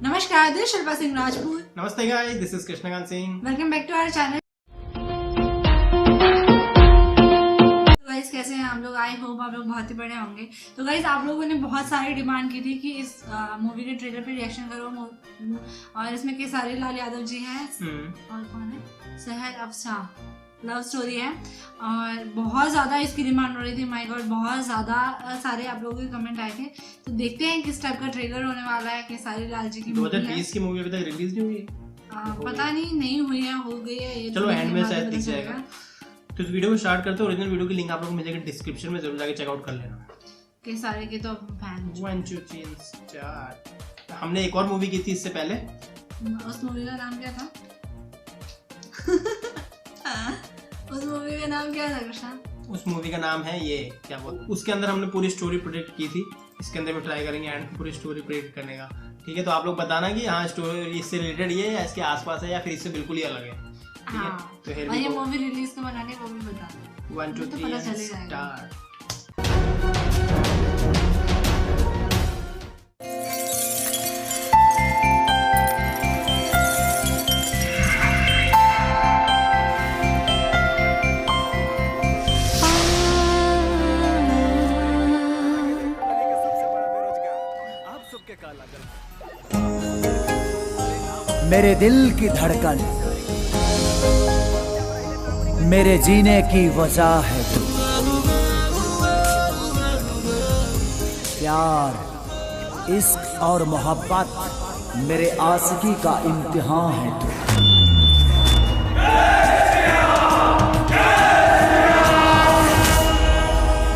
नमस्कार, दिस शिल्पा सिंह राजपूत। नमस्ते guys, this is Krishnakant Singh. Welcome back to our channel. तो गाइस कैसे हैं आप लोग? आई होप आप लोग बहुत ही बढ़िया होंगे। तो गाइस आप लोगों ने बहुत सारी डिमांड की थी कि इस मूवी के ट्रेलर पे रिएक्शन करो और इसमें केसारी लाल यादव जी हैं और कौन है, सहर अफसा, लव स्टोरी है और बहुत ज़्यादा इसकी डिमांड हो रही थी। माय गॉड, बहुत ज़्यादा सारे आप लोगों के कमेंट आए थे। तो देखते हैं किस टाइप का ट्रेलर होने वाला है। केसारी लाल जी की 2020 की मूवी अभी तक रिलीज नहीं हुई है। पता नहीं हुई है, हो गई है ये, चलो एंड में शायद दिख जाएगा। तो इस वीडियो को स्टार्ट करते हैं। ओरिजिनल वीडियो की लिंक आप लोगों को मिलेगी डिस्क्रिप्शन में, जरूर जाके चेकआउट कर लेना। केसारी के तो फैन 1 2 3 4। हमने एक और मूवी की थी इससे पहले। उस मूवी का नाम क्या था? उस मूवी का नाम क्या था कृष्णा? उस मूवी का नाम है ये क्या बोलते, उसके अंदर हमने पूरी स्टोरी प्रेडिक्ट की थी। इसके अंदर भी ट्राई करेंगे एंड पूरी स्टोरी प्रेडिक्ट करने का। ठीक है, तो आप लोग बताना कि हाँ स्टोरी इससे रिलेटेड ये या इसके आसपास है या फिर इससे बिल्कुल ही अलग है। ठीक है, तो और ये मूवी रिलीज कब बनानी है वो भी बता। 1 2 3 स्टार्ट। मेरे दिल की धड़कन, मेरे जीने की वजह है तू। प्यार, इश्क और मोहब्बत मेरे आशिकी का इम्तिहान है तू।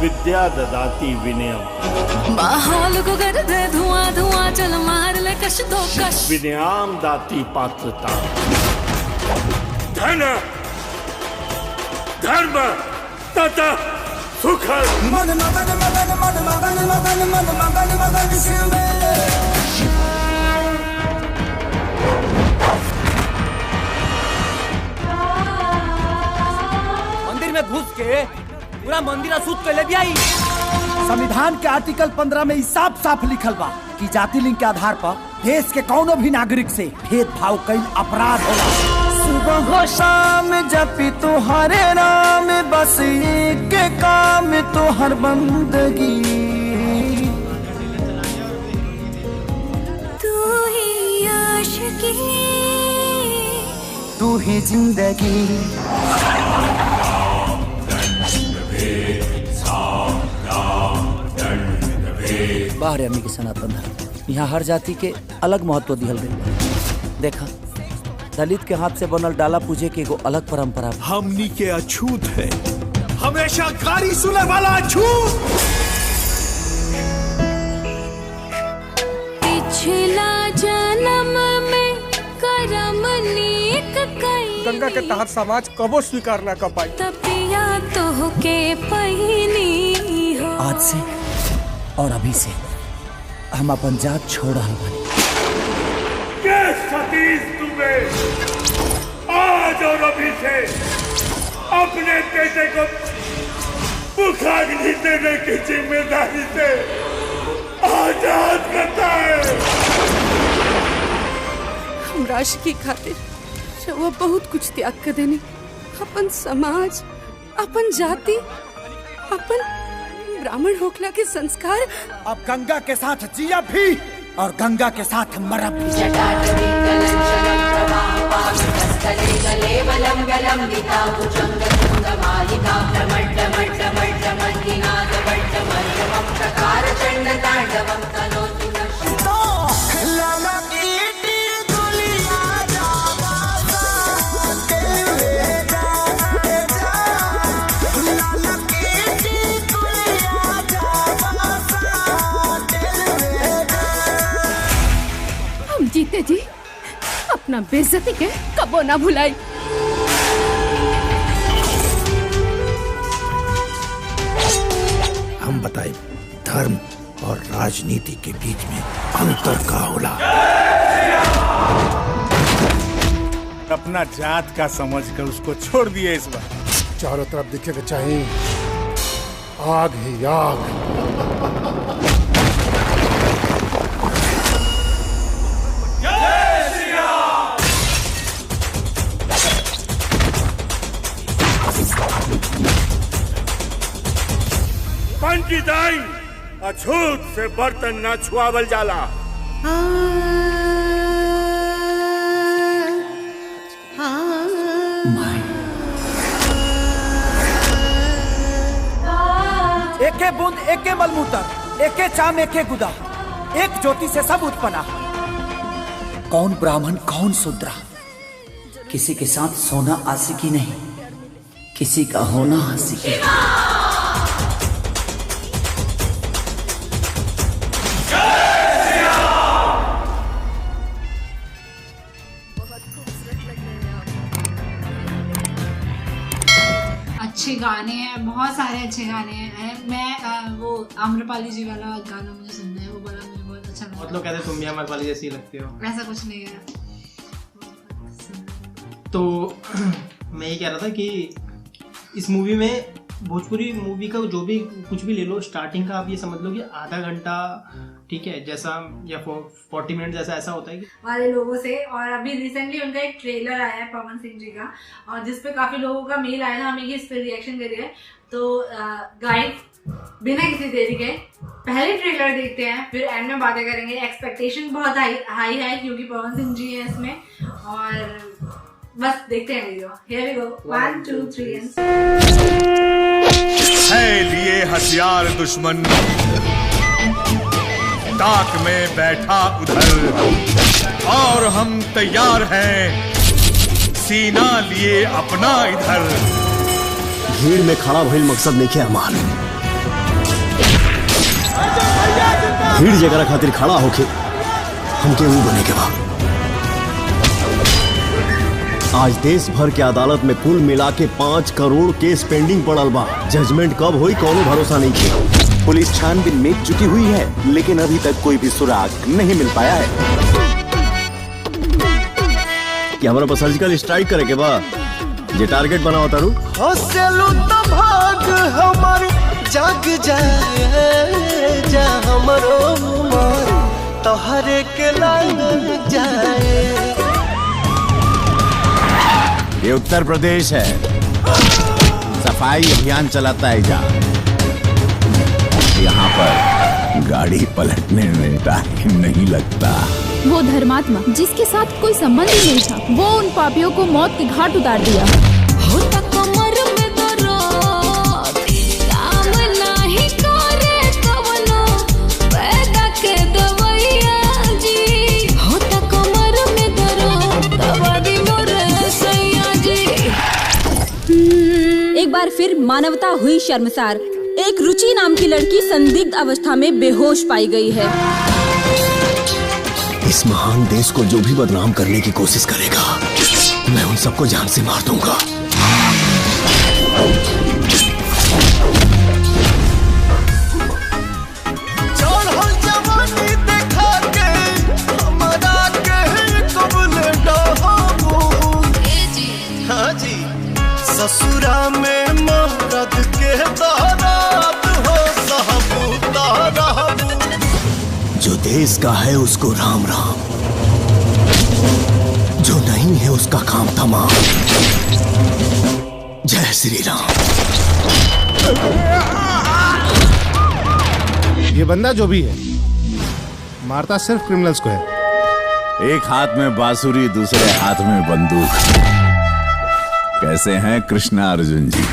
विद्या ददाती विनयम, माहौल को कर दे धुआं धुआं, चल मार ले कश दो कश। विनयाम दाती पात्रता, धन धर्म तथा सुख। मन मगन मगन मन मगन मगन मन मगन मगन शिव में। मंदिर में घुस के पूरा मंदिर अशुद्ध कर ले भी आई। संविधान के आर्टिकल 15 में साफ साफ लिखल बा कि जाति लिंग के आधार पर देश के कौनो भी नागरिक से भेदभाव कईल अपराध होला। सुबह हो शाम जपी तुम्हारे नाम, बस एक के काम तोहर बंदगी। तू ही आशिकी, तू ही जिंदगी। बाहर अम्मी के सनातन धर्म, यहाँ हर जाति के अलग महत्व दिहल गई। देखा, दलित के हाथ से बनल डाला पूजे के एगो अलग परंपरा। हमनी के अछूत है, हमेशा गारी सुने वाला अछूत। पिछला जन्म में करम नेक कई, गंगा के तहत समाज कबो स्वीकार न कर पाई। तपिया तो के पहिनी हो। आज से और अभी से हम अपन जात छोड़ रहे बानी। सतीश तुम्हें आज और अभी से अपने बेटे को मुखाग्नि देने की जिम्मेदारी से आजाद करता है। हम राशि की खातिर वो बहुत कुछ त्याग कर देनी, अपन समाज, अपन जाति, अपन ब्राह्मण होखला के संस्कार। अब गंगा के साथ जिया भी और गंगा के साथ मरब भी। जीते जी अपना बेइज्जती के कबो ना भुलाई। हम बताए धर्म और राजनीति के बीच में अंतर का होला। अपना जात का समझकर उसको छोड़ दिए। इस बार चारों तरफ दिखेगा चाहिए आग ही आग। की दाई अछूत से बर्तन ना छुआवल जाला। एके बूंद एके मलमूतर, एके चाम एके गुदा, एक ज्योति से सब उत्पन्ना। कौन ब्राह्मण कौन शूद्रा, किसी के साथ सोना आशिकी नहीं, किसी का होना आशिकी। अच्छे गाने हैं, बहुत सारे अच्छे गाने हैं। मैं वो आम्रपाली जी वाला गाना मुझे सुनना है, वो वाला मुझे बहुत अच्छा लगा। बहुत लोग कहते हैं तुम भी आम्रपाली जैसी लगती हो। ऐसा कुछ नहीं है। तो मैं ये कह रहा था कि इस मूवी में, भोजपुरी मूवी का जो भी कुछ भी ले लो, स्टार्टिंग का आप ये समझ लो कि आधा घंटा, ठीक है, जैसा या 40 मिनट जैसा ऐसा होता है कि वाले लोगों से। और अभी रिसेंटली उनका एक ट्रेलर आया है पवन सिंह जी का, और जिसपे काफी लोगों का मेल आया था हमें कि इस पे रिएक्शन करिए। तो गाइस बिना किसी देरी के पहले ट्रेलर देखते हैं, फिर एंड में बातें करेंगे। एक्सपेक्टेशन बहुत हाई है क्योंकि पवन सिंह जी है इसमें, और बस देखते हैं वीडियो। Here we go. 1 2 3 है लिए हथियार दुश्मन, ताक में बैठा उधर, और हम तैयार हैं सीना लिए अपना इधर। भीड़ में खड़ा भइल मकसद नहीं है हमार, भीड़ जगह खातिर खड़ा होके हमके वो बने के बाद। आज देश भर के अदालत में कुल मिला के 5 करोड़ केस पेंडिंग पड़ल बा। जजमेंट कब हुई कोनो भरोसा नहीं किया। पुलिस छानबीन में जुटी हुई है, लेकिन अभी तक कोई भी सुराग नहीं मिल पाया है। कि हमारा पर सर्जिकल स्ट्राइक करे के बा, जे टारगेट बना होता रू हंसलू तो भाग हमार जाग जाए, जा हमरो उमर तोहरे के लग जाए। ये उत्तर प्रदेश है, सफाई अभियान चलाता है जा। यहाँ पर गाड़ी पलटने में टाइम नहीं लगता। वो धर्मात्मा जिसके साथ कोई संबंध ही नहीं था, वो उन पापियों को मौत के घाट उतार दिया। होता कमर में दर्द, काम नाही करे कवनो, पैदा के दवैया जी। होता कमर में दर्द, दवा दी मोरे सैया जी। एक बार फिर मानवता हुई शर्मसार। एक रुचि नाम की लड़की संदिग्ध अवस्था में बेहोश पाई गई है। इस महान देश को जो भी बदनाम करने की कोशिश करेगा, मैं उन सबको जान से मार दूंगा। ससुरा में मरद के दारात हो साहबू दाराबू। जो देश का है उसको राम राम, जो नहीं है उसका काम तमाम। जय श्री राम। ये बंदा जो भी है मारता सिर्फ क्रिमिनल्स को है। एक हाथ में बांसुरी, दूसरे हाथ में बंदूक। कैसे हैं कृष्णा अर्जुन जी?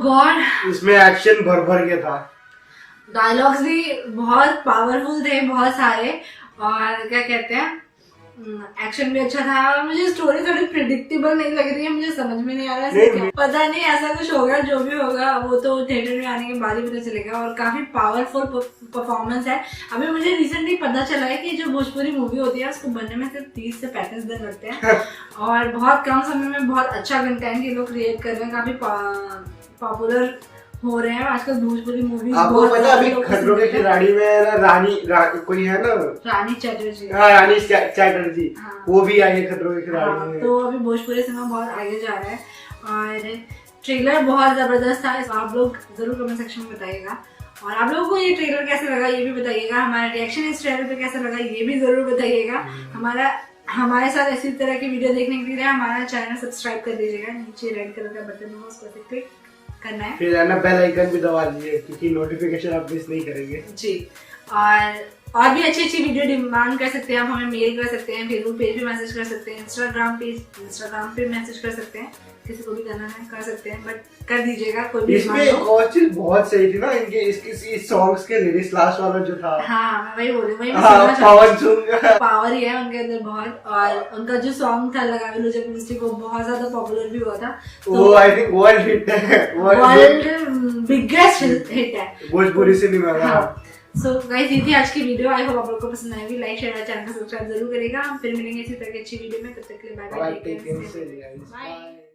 गॉड, इसमें एक्शन भर भर के था, डायलॉग्स भी बहुत पावरफुल थे, बहुत सारे, और क्या कहते हैं एक्शन भी अच्छा था। मुझे स्टोरी थोड़ी प्रिडिक्टेबल नहीं लग रही है, मुझे समझ में नहीं आ रहा है, पता नहीं ऐसा कुछ होगा, जो भी होगा वो तो थिएटर में आने के बाद ही पता चलेगा। और काफी पावरफुल परफॉर्मेंस है। अभी मुझे रिसेंटली पता चला है कि जो भोजपुरी मूवी होती है उसको बनने में सिर्फ 30 से 35 दिन लगते हैं और बहुत कम समय में बहुत अच्छा कंटेंट ये लोग क्रिएट कर रहे हैं, काफी पॉपुलर हो रहे हैं आजकल भोजपुरी मूवीज। आपको पता अभी खतरों के खिलाड़ी में ना रानी कोई है ना, रानी चैटर्जी। हाँ, रानी चैटर्जी, वो भी आई है खतरों के खिलाड़ी में। तो अभी भोजपुरी सिनेमा बहुत आगे जा रहा है और ट्रेलर बहुत जबरदस्त था। आप लोग जरूर कमेंट सेक्शन में बताइएगा और आप लोगों को ये ट्रेलर कैसे लगा ये भी बताइएगा। हमारा रिएक्शन इस ट्रेलर पे कैसा लगा ये भी जरूर बताइएगा। हमारे साथ ऐसी तरह की वीडियो देखने के लिए हमारा चैनल सब्सक्राइब कर दीजिएगा। नीचे रेड कलर का बटन होगा उसको क्लिक करना है, फिर ना बेल आइकन भी दबा दीजिए क्योंकि नोटिफिकेशन आप मिस नहीं करेंगे जी। और भी अच्छी अच्छी वीडियो डिमांड कर सकते हैं आप, हमें मेल कर सकते हैं, फेसबुक पेज पे मैसेज कर सकते हैं, इंस्टाग्राम पे मैसेज कर सकते हैं, किसी को भी करना है कर सकते हैं, बट कर दीजिएगा कोई भी। इसमें एक और चीज बहुत सही थी ना इनके इसके सॉन्ग्स के लिरिक्स लास्ट वाला जो था। हाँ मैं वही बोल रही हूँ, पावर ही है उनके अंदर बहुत। और उनका जो सॉन्ग था लगा लो जब मिस्टेक वो बहुत ज्यादा पॉपुलर भी हुआ था, वो आई थिंक वर्ल्ड हिट है, वर्ल्ड बिगेस्ट हिट है भोजपुरी सिनेमा का। सो गाइस ये थी आज की वीडियो। आई होप आप लोगों को पसंद आएगी। लाइक शेयर और चैनल को सब्सक्राइब जरूर करेगा। हम फिर मिलेंगे इसी तरह की अच्छी वीडियो में, तब तक के लिए बाय बाय।